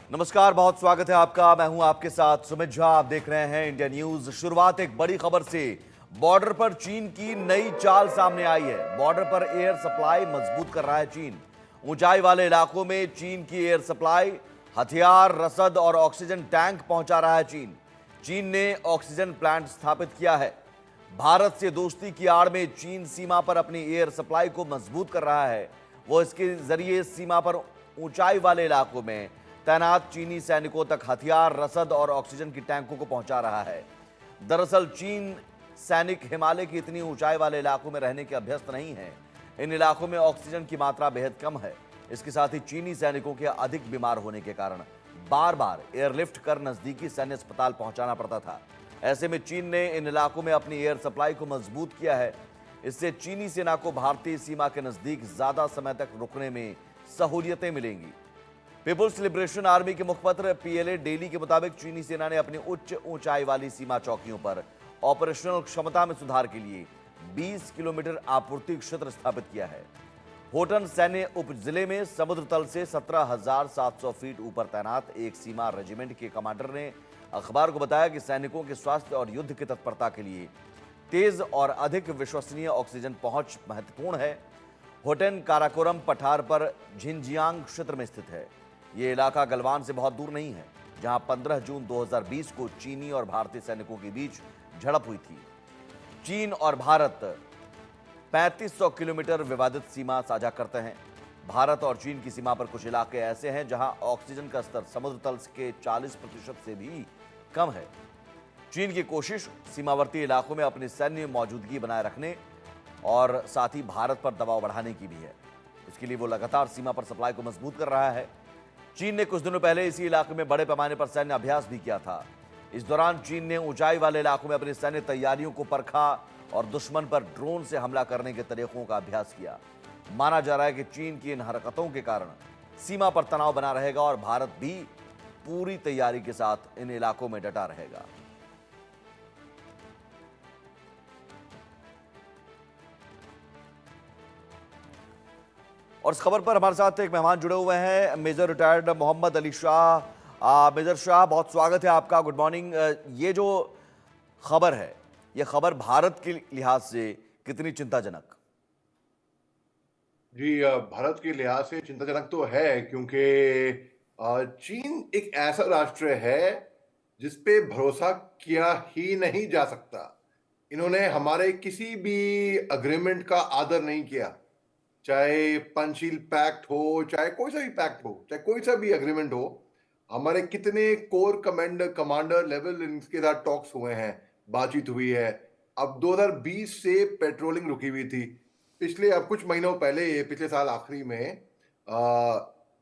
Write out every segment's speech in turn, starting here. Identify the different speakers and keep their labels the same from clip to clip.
Speaker 1: नमस्कार, बहुत स्वागत है आपका। मैं हूं आपके साथ सुमित झा। आप देख रहे हैं इंडिया न्यूज। शुरुआत एक बड़ी खबर से। बॉर्डर पर चीन की नई चाल सामने आई है। बॉर्डर पर एयर सप्लाई मजबूत कर रहा है चीन। ऊंचाई वाले इलाकों में चीन की एयर सप्लाई, हथियार, रसद और ऑक्सीजन टैंक पहुंचा रहा है चीन। चीन ने ऑक्सीजन प्लांट स्थापित किया है। भारत से दोस्ती की आड़ में चीन सीमा पर अपनी एयर सप्लाई को मजबूत कर रहा है। वो इसके जरिए सीमा पर ऊंचाई वाले इलाकों में तैनात चीनी सैनिकों तक हथियार, रसद और ऑक्सीजन की टैंकों को पहुंचा रहा है। दरअसल चीन सैनिक हिमालय की इतनी ऊंचाई वाले इलाकों में रहने के अभ्यस्त नहीं हैं। इन इलाकों में ऑक्सीजन की मात्रा बेहद कम है। इसके साथ ही चीनी सैनिकों के अधिक बीमार होने के कारण बार बार एयरलिफ्ट कर नजदीकी सैन्य अस्पताल पहुंचाना पड़ता था। ऐसे में चीन ने इन इलाकों में अपनी एयर सप्लाई को मजबूत किया है। इससे चीनी सेना को भारतीय सीमा के नजदीक ज्यादा समय तक रुकने में सहूलियतें मिलेंगी। पीपुल्स लिबरेशन आर्मी के मुखपत्र पीएलए डेली के मुताबिक चीनी सेना ने अपनी उच्च ऊंचाई वाली सीमा चौकियों पर ऑपरेशनल क्षमता में सुधार के लिए 20 किलोमीटर आपूर्ति क्षेत्र स्थापित किया है। होटन सैन्य उप जिले में समुद्र तल से 17,700 फीट ऊपर तैनात एक सीमा रेजिमेंट के कमांडर ने अखबार को बताया कि सैनिकों के स्वास्थ्य और युद्ध की तत्परता के लिए तेज और अधिक विश्वसनीय ऑक्सीजन पहुंच महत्वपूर्ण है। होटेन काराकोरम पठार पर झिंजियांग क्षेत्र में स्थित है। यह इलाका गलवान से बहुत दूर नहीं है, जहां 15 जून 2020 को चीनी और भारतीय सैनिकों के बीच झड़प हुई थी। चीन और भारत 3500 किलोमीटर विवादित सीमा साझा करते हैं। भारत और चीन की सीमा पर कुछ इलाके ऐसे हैं जहां ऑक्सीजन का स्तर समुद्र तल के 40% से भी कम है। चीन की कोशिश सीमावर्ती इलाकों में अपनी सैन्य मौजूदगी बनाए रखने और साथ ही भारत पर दबाव बढ़ाने की भी है। इसके लिए वो लगातार सीमा पर सप्लाई को मजबूत कर रहा है। चीन ने कुछ दिनों पहले इसी इलाके में बड़े पैमाने पर सैन्य अभ्यास भी किया था। इस दौरान चीन ने ऊंचाई वाले इलाकों में अपनी सैन्य तैयारियों को परखा और दुश्मन पर ड्रोन से हमला करने के तरीकों का अभ्यास किया। माना जा रहा है कि चीन की इन हरकतों के कारण सीमा पर तनाव बना रहेगा और भारत भी पूरी तैयारी के साथ इन इलाकों में डटा रहेगा। और इस खबर पर हमारे साथ एक मेहमान जुड़े हुए हैं, major retired Mohammad Ali Shah. Major Shah, बहुत स्वागत है आपका। Good morning. ये जो खबर है, ये खबर भारत के लिहाज से कितनी चिंताजनक?
Speaker 2: जी, भारत के लिहाज से चिंताजनक तो है, क्योंकि चीन एक ऐसा राष्ट्र है जिस पे भरोसा किया ही नहीं जा सकता। इन्होंने हमारे किसी भी अग्रीमेंट का आदर नहीं किया, चाहे पंचशील पैक्ट हो, चाहे कोई सा भी पैक्ट हो, चाहे कोई सा भी अग्रीमेंट हो। हमारे कितने कोर कमांडर लेवल इनके साथ टॉक्स हुए हैं, बातचीत हुई है। अब 2020 से पेट्रोलिंग रुकी हुई थी। पिछले अब कुछ महीनों पहले, पिछले साल आखिरी में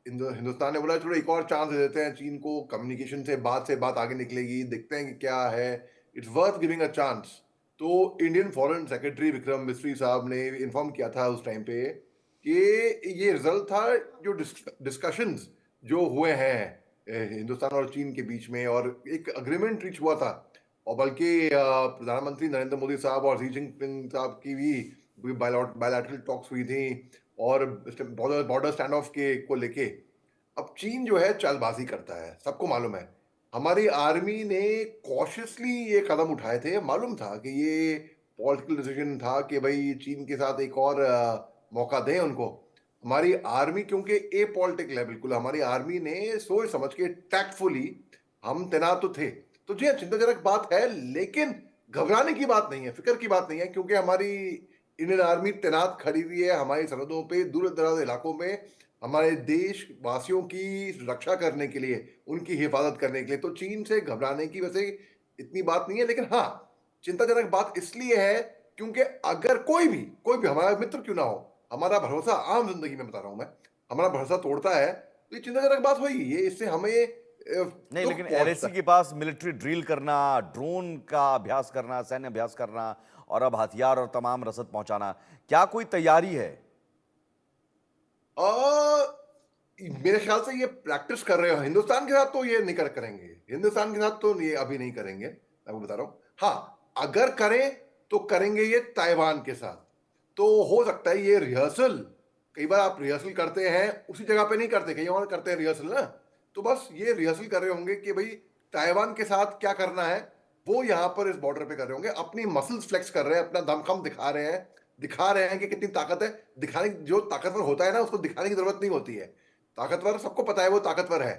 Speaker 2: हिंदुस्तान ने बोला चलो एक और चांस दे देते हैं चीन को, कम्युनिकेशन से बात आगे निकलेगी, देखते हैं कि क्या है, it's worth giving a chance. तो Indian foreign secretary Vikram Misri साहब ने इन्फॉर्म किया था उस टाइम पे कि ये रिजल्ट था जो डिस्कशंस जो हुए हैं हिंदुस्तान और चीन के बीच में, और एक अग्रीमेंट रीच हुआ था। और बल्कि प्रधानमंत्री नरेंद्र मोदी साहब और शी जिनपिंग साहब की भी बायलैटरल टॉक्स हुई थी, और बॉर्डर स्टैंड ऑफ के को लेके। अब चीन जो है चालबाजी करता है, सबको मालूम है। हमारी आर्मी ने कॉशियसली ये कदम उठाए थे, मालूम था कि ये पॉलिटिकल डिसीजन था कि भाई चीन के साथ एक और मौका दें उनको। हमारी आर्मी क्योंकि ए पॉलिटिकल है बिल्कुल, हमारी आर्मी ने सोच समझ के टैक्टफुली, हम तैनात तो थे। तो जी हाँ, चिंताजनक बात है, लेकिन घबराने की बात नहीं है, फिक्र की बात नहीं है, क्योंकि हमारी इंडियन आर्मी तैनात खड़ी हुई है हमारी सरहदों पे, दूर दराज इलाकों में, हमारे देशवासियों की रक्षा करने के लिए, उनकी हिफाजत करने के लिए। तो चीन से घबराने की वैसे इतनी बात नहीं है, लेकिन हाँ, चिंताजनक बात इसलिए है क्योंकि अगर कोई भी हमारा मित्र क्यों ना हो, हमारा भरोसा आम जिंदगी में बता रहा हूं मैं, हमारा भरोसा तोड़ता है, तो ये चिंताजनक बात होगी। ये इससे हमें
Speaker 1: नहीं,
Speaker 2: दुख
Speaker 1: लेकिन
Speaker 2: पहुंचता
Speaker 1: एलएसी के पास मिलिट्री ड्रिल करना, ड्रोन का अभ्यास करना, सैन्य अभ्यास करना और अब हथियार और तमाम रसद पहुंचाना, क्या कोई तैयारी है?
Speaker 2: है। मेरे ख्याल से ये प्रैक्टिस कर रहे हो हिंदुस्तान के साथ, तो ये नहीं करेंगे, हिंदुस्तान के साथ तो ये अभी नहीं करेंगे, मैं आपको बता रहा हूँ। हाँ, अगर करें तो करेंगे ये ताइवान के साथ। तो हो सकता है ये रिहर्सल, कई बार आप रिहर्सल करते हैं उसी जगह पे नहीं करते, कहीं और करते हैं रिहर्सल ना। तो बस ये रिहर्सल कर रहे होंगे कि भाई ताइवान के साथ क्या करना है, वो यहाँ पर इस बॉर्डर पे कर रहे होंगे। अपनी मसल्स फ्लेक्स कर रहे हैं, अपना दमखम दिखा रहे हैं कि कितनी ताकत है। दिखाने जो ताकतवर होता है ना, उसको दिखाने की जरूरत नहीं होती है। ताकतवर सबको पता है वो ताकतवर है।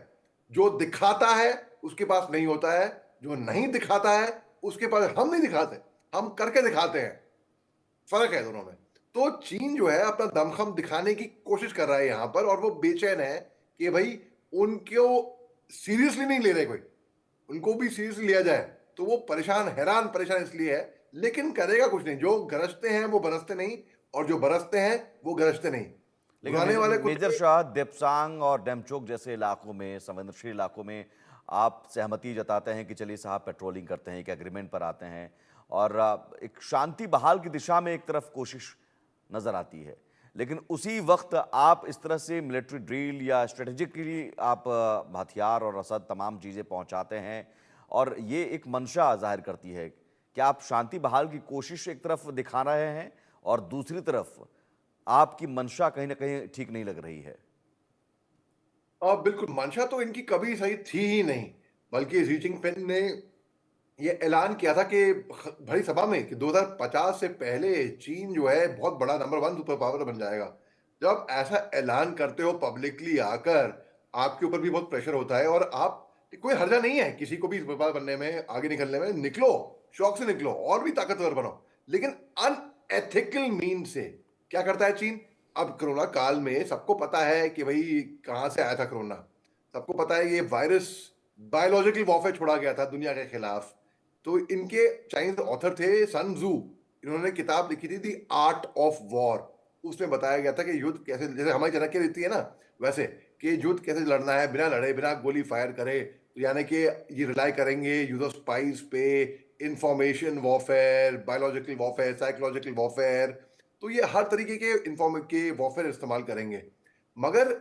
Speaker 2: जो दिखाता है उसके पास नहीं होता है, जो नहीं दिखाता है उसके पास हम नहीं दिखाते, हम करके दिखाते हैं। फर्क है दोनों में। तो चीन जो है अपना दमखम दिखाने की कोशिश कर रहा है यहां पर, और वो बेचैन है कि भाई उनको सीरियसली नहीं ले रहे कोई, उनको भी सीरियसली लिया जाए। तो वो परेशान, हैरान परेशान इसलिए है, लेकिन करेगा कुछ नहीं। जो गरजते हैं वो बरसते नहीं, और जो बरसते हैं वो गरजते नहीं।
Speaker 1: लेकिन
Speaker 2: उड़ाने वाले
Speaker 1: मेजर
Speaker 2: कुत्ते।
Speaker 1: शाह देप्सांग और डेमचोक जैसे इलाकों में, संवेदनशील इलाकों में आप सहमति जताते हैं कि चलिए साहब पेट्रोलिंग करते हैं, एक एग्रीमेंट पर आते हैं और एक शांति बहाल की दिशा में एक तरफ कोशिश नजर आती है। लेकिन उसी वक्त आप इस तरह से मिलिट्री ड्रिल या स्ट्रेटेजिकली आप हथियार और रसद तमाम चीज़ें पहुंचाते हैं और ये एक मंशा जाहिर करती है। क्या आप शांति बहाल की कोशिश एक तरफ दिखा रहे हैं और दूसरी तरफ आपकी मंशा कहीं ना कहीं ठीक नहीं लग रही है?
Speaker 2: बिल्कुल, मंशा तो इनकी कभी सही थी ही नहीं। बल्कि शी जिनपिंग ने ये ऐलान किया था कि भरी सभा में कि 2050 से पहले चीन जो है बहुत बड़ा नंबर वन सुपर पावर बन जाएगा। जब ऐसा ऐलान करते हो पब्लिकली आकर, आपके ऊपर भी बहुत प्रेशर होता है, और आप, कोई हर्जा नहीं है किसी को भी सुपर पावर बनने में, आगे निकलने में। निकलो, शौक से निकलो और भी ताकतवर बनो। लेकिन अनएथिकल मीन से क्या करता है चीन? अब कोरोना काल में सबको पता है कि भाई कहां से आया था कोरोना। सबको पता है ये वायरस बायोलॉजिकल वॉरफेयर छोड़ा गया था दुनिया के खिलाफ। तो इनके चाइनीज ऑथर थे सन जू। इन्होंने किताब लिखी थी दी आर्ट ऑफ वॉर। उसमें बताया गया था कि युद्ध कैसे, जैसे हमारी चाणक्य रीति है ना, वैसे कि युद्ध कैसे लड़ना है बिना लड़े, बिना गोली फायर करे। तो यानी कि ये रिलाई करेंगे यूज ऑफ स्पाइस पे, information warfare, biological warfare, psychological warfare. तो ये हर तरीके के इंफॉर्म के वॉरफेयर इस्तेमाल करेंगे। मगर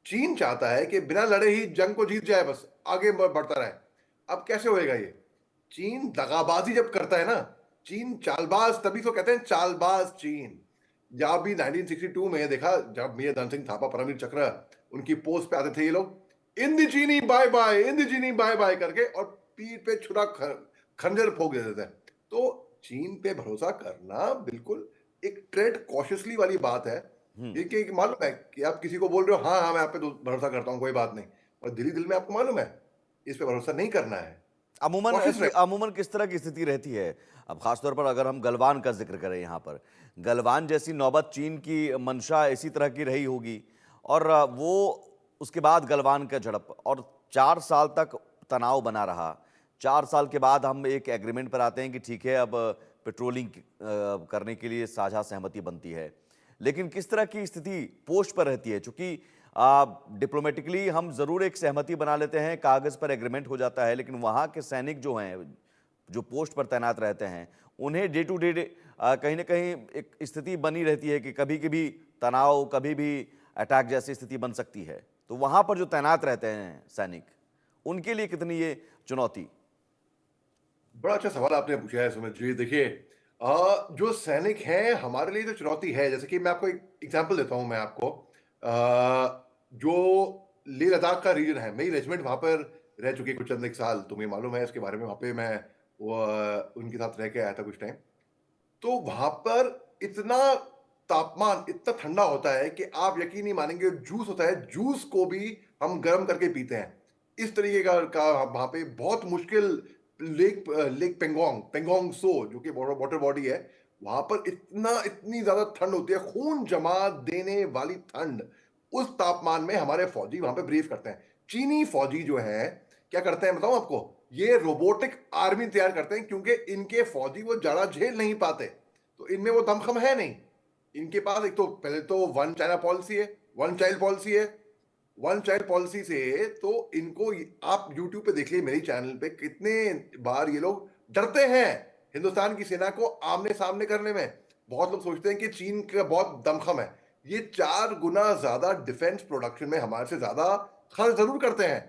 Speaker 2: चीन चाहता है कि बिना लड़े ही जंग को जीत जाए, बस आगे बढ़ता रहे। अब कैसे होएगा ये? चीन दगाबाजी जब करता है ना, चीन चालबाज, तभी तो कहते हैं चालबाज चीन। जब भी 1962 में देखा, जब मेजर धन सिंह थापा, परमवीर चक्र, उनकी पोस्ट पे आते थे ये लोग, इन दी चीनी बाय बाय, इन दी चीनी बाय बाय करके, और पीठ पे छुरा खंजर ठोक देते थे। तो चीन पे भरोसा करना बिल्कुल एक ट्रेड कॉशियसली वाली बात है।
Speaker 1: हम्म।
Speaker 2: ये कि मालूम है कि आप किसी को बोल रहे हो, हाँ हाँ मैं आप पे भरोसा करता हूँ, कोई बात नहीं, और दिल ही दिल में आपको मालूम है इस पे भरोसा नहीं करना है।
Speaker 1: अमूमन
Speaker 2: कॉशियस
Speaker 1: ऐसी
Speaker 2: रहे।
Speaker 1: अमूमन किस तरह की स्थिति रहती है? अब खासतौर पर अगर हम गलवान का जिक्र करें, यहाँ पर गलवान जैसी नौबत चीन की मंशा इसी तरह की रही होगी और वो उसके बाद गलवान का झड़प और 4 साल तक तनाव बना रहा। 4 साल के बाद हम एक एग्रीमेंट पर आते हैं कि ठीक है, अब पेट्रोलिंग करने के लिए साझा सहमति बनती है। लेकिन किस तरह की स्थिति पोस्ट पर रहती है? चूंकि डिप्लोमेटिकली हम जरूर एक सहमति बना लेते हैं, कागज पर एग्रीमेंट हो जाता है, लेकिन वहां के सैनिक जो हैं, जो पोस्ट पर तैनात रहते हैं, उन्हें डे टू डे कहीं ना कहीं एक स्थिति बनी रहती है कि कभी कभी तनाव, कभी भी अटैक जैसी स्थिति बन सकती है। तो वहां पर जो तैनात रहते हैं सैनिक, उनके लिए कितनी ये चुनौती?
Speaker 2: बड़ा अच्छा सवाल आपने पूछा है सुमित जी। देखिए, जो सैनिक हैं हमारे लिए तो चुनौती है। जैसे कि मैं आपको एक एग्जांपल देता हूं, मैं आपको जो लेह लद्दाख का रीजन है, मेरी रेजिमेंट वहां पर रह चुकी है कुछ चंद एक साल, तुम्हें मालूम है इसके बारे में। वहां पे मैं वो उनके साथ रह के आया था कुछ टाइम। तो वहां पर इतना तापमान, इतना ठंडा होता है कि आप यकीन नहीं मानेंगे। जूस होता है, जूस को भी हम गर्म करके पीते हैं। इस तरीके का वहां पे बहुत मुश्किल। लेक पेंगोंग, पेंगोंग सो, जो कि वाटर बॉडी है, वहां पर इतनी ज्यादा ठंड होती है, खून जमा देने वाली ठंड। उस तापमान में हमारे फौजी वहां पे ब्रीफ करते हैं। चीनी फौजी जो है क्या करते हैं बताऊं आपको? ये रोबोटिक आर्मी तैयार करते हैं, क्योंकि इनके फौजी वो जाड़ा झेल नहीं पाते। तो इनमें वो दमखम है नहीं। इनके पास एक तो पहले तो वन चाइना पॉलिसी है, वन चाइल्ड पॉलिसी है। वन चाइल्ड पॉलिसी से तो इनको, आप यूट्यूब पे देख लीजिए मेरी चैनल पे, कितने बार ये लोग डरते हैं हिंदुस्तान की सेना को आमने सामने करने में। बहुत लोग सोचते हैं कि चीन का बहुत दमखम है। ये 4 गुना ज्यादा डिफेंस प्रोडक्शन में हमारे से ज्यादा खर्च जरूर करते हैं,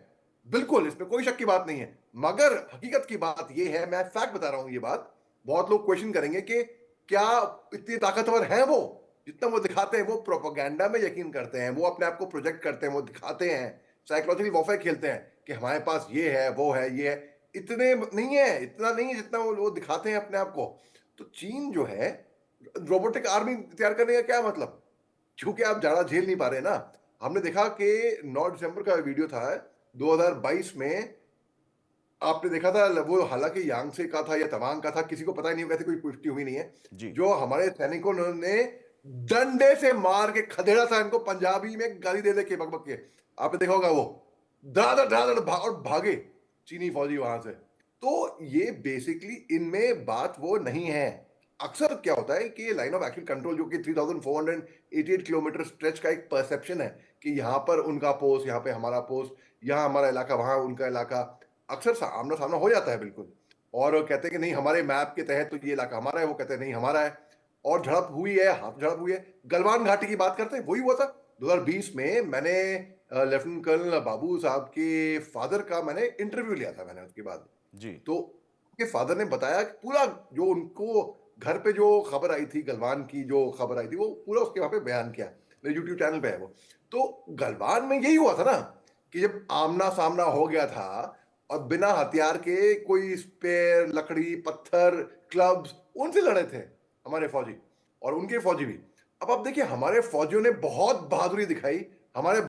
Speaker 2: बिल्कुल, इसमें कोई शक की बात नहीं है। मगर हकीकत की बात यह है, मैं फैक्ट बता रहा हूं ये बात। बहुत लोग क्वेश्चन करेंगे कि क्या इतने ताकतवर हैं वो जितना वो दिखाते हैं? वो प्रोपेगेंडा में यकीन करते हैं, वो अपने आप को प्रोजेक्ट करते हैं, वो दिखाते हैं साइकोलॉजिकल वॉरफेयर खेलते हैं कि हमारे पास ये है, वो है, ये है। इतने नहीं है, इतना नहीं है जितना वो दिखाते हैं अपने आप को। तो चीन जो है, रोबोटिक आर्मी तैयार करने का क्या मतलब? क्योंकि आप ज़्यादा झेल नहीं पा रहे ना। हमने देखा कि 9 दिसंबर का वीडियो था 2022 में, आपने देखा था वो हालाँकि यांगसे का था या तवांग का था, किसी को पता ही नहीं, वैसे कोई पुष्टि हुई नहीं है।
Speaker 1: जी।
Speaker 2: जो हमारे सैनिकों ने डंडे से मार के खदेड़ा था इनको, पंजाबी में गाली दे के बक-बक के। आपने देखा होगा वो। धड़ाधड़-धड़ाधड़ और भागे चीनी फौजी वहाँ से। तो ये बेसिकली इनमें बात वो नहीं है। अक्सर क्या होता है कि लाइन ऑफ एक्शन कंट्रोल जो कि 3488 किलोमीटर स्ट्रेच का एक परसेप्शन है कि यहाँ पर उनका पोस्ट, यहाँ पे हमारा पोस्ट, यहाँ हमारा इलाका, वहाँ उनका इलाका। अक्सर आमना-सामना हो जाता है बिल्कुल। और कहते हैं कि नहीं हमारे मैप के तहत तो ये इलाका हमारा है, वो कहते हैं नहीं हमारा है। और झड़प हुई है, हाथ झड़प हुई है। गलवान घाटी की बात करते हैं, वही हुआ था 2020 में। मैंने लेफ्टिनेंट कर्नल बाबू साहब के फादर का मैंने इंटरव्यू लिया था मैंने उसके बाद।
Speaker 1: जी।
Speaker 2: तो उनके फादर ने बताया कि पूरा जो उनको घर पे जो खबर आई थी, गलवान की जो खबर आई थी, वो पूरा उसके वहाँ पे बयान किया। मेरे यूट्यूब चैनल पे है वो। तो गलवान में यही हुआ था ना कि जब आमना-सामना हो गया था और बिना हथियार के कोई स्पेयर, लकड़ी, पत्थर, क्लब्स उनसे लड़े थे हमारे फौजी और उनके फौजी भी। अब आप देखिए हमारे फौजियों ने बहुत बहादुरी दिखाई। हमारे